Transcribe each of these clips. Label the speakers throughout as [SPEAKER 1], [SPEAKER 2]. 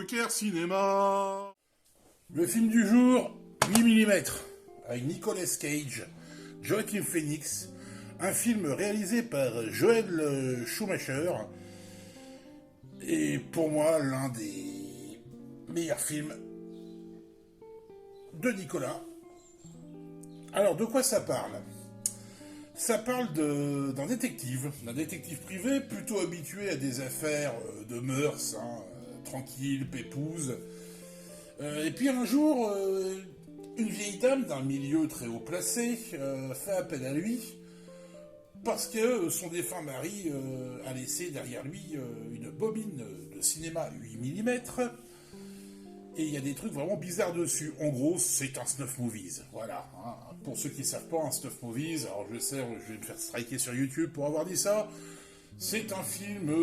[SPEAKER 1] Poker Cinéma.
[SPEAKER 2] Le film du jour, 8 mm, avec Nicolas Cage, Joaquin Phoenix, un film réalisé par Joel Schumacher, et pour moi l'un des meilleurs films de Nicolas. Alors de quoi ça parle ? Ça parle d'un détective privé plutôt habitué à des affaires de mœurs, tranquille, pépouze. Et puis un jour, une vieille dame d'un milieu très haut placé fait appel à lui parce que son défunt mari a laissé derrière lui une bobine de cinéma 8 mm. Et il y a des trucs vraiment bizarres dessus. En gros, c'est un snuff movies. Voilà. Pour ceux qui ne savent pas, un snuff movies, alors je sais, je vais me faire striker sur YouTube pour avoir dit ça. C'est un film,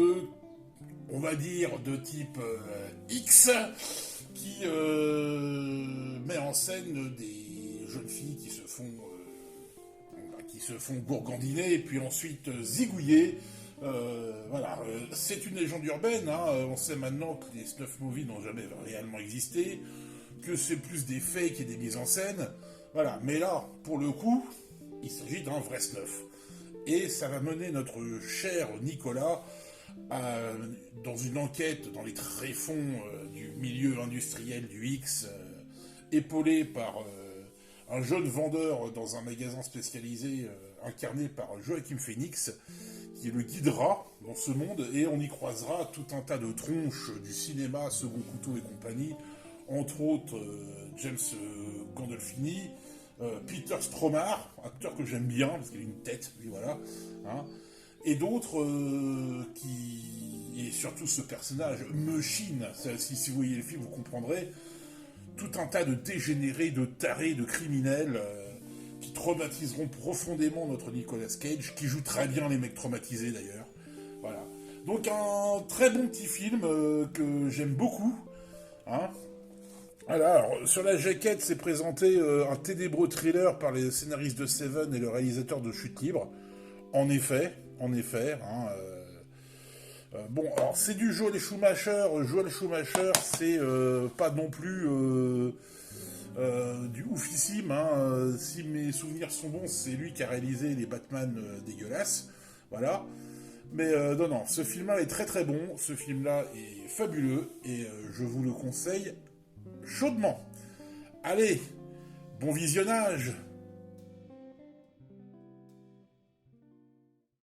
[SPEAKER 2] on va dire, de type X, qui met en scène des jeunes filles qui se font gourgandiner et puis ensuite zigouiller. Voilà, c'est une légende urbaine, on sait maintenant que les snuff movies n'ont jamais réellement existé, que c'est plus des fakes et des mises en scène, voilà, mais là, pour le coup, il s'agit d'un vrai snuff. Et ça va mener notre cher Nicolas dans une enquête dans les tréfonds du milieu industriel du X, épaulé par un jeune vendeur dans un magasin spécialisé incarné par Joaquin Phoenix, qui le guidera dans ce monde, et on y croisera tout un tas de tronches du cinéma, Second Couteau et compagnie, entre autres James Gandolfini, Peter Stormare, acteur que j'aime bien, parce qu'il a une tête, lui voilà, et d'autres et surtout ce personnage, Machine, si vous voyez le film, vous comprendrez, tout un tas de dégénérés, de tarés, de criminels, qui traumatiseront profondément notre Nicolas Cage, qui joue très bien les mecs traumatisés d'ailleurs. Voilà. Donc un très bon petit film que j'aime beaucoup. Voilà, alors, sur la jaquette, c'est présenté un ténébreux thriller par les scénaristes de Seven et le réalisateur de Chute Libre. En effet. Bon, alors c'est du Joel Schumacher. Joel Schumacher, c'est pas non plus du oufissime. Si mes souvenirs sont bons, c'est lui qui a réalisé les Batman dégueulasses. Voilà. Mais non, ce film-là est très très bon. Ce film-là est fabuleux et je vous le conseille chaudement. Allez, bon visionnage!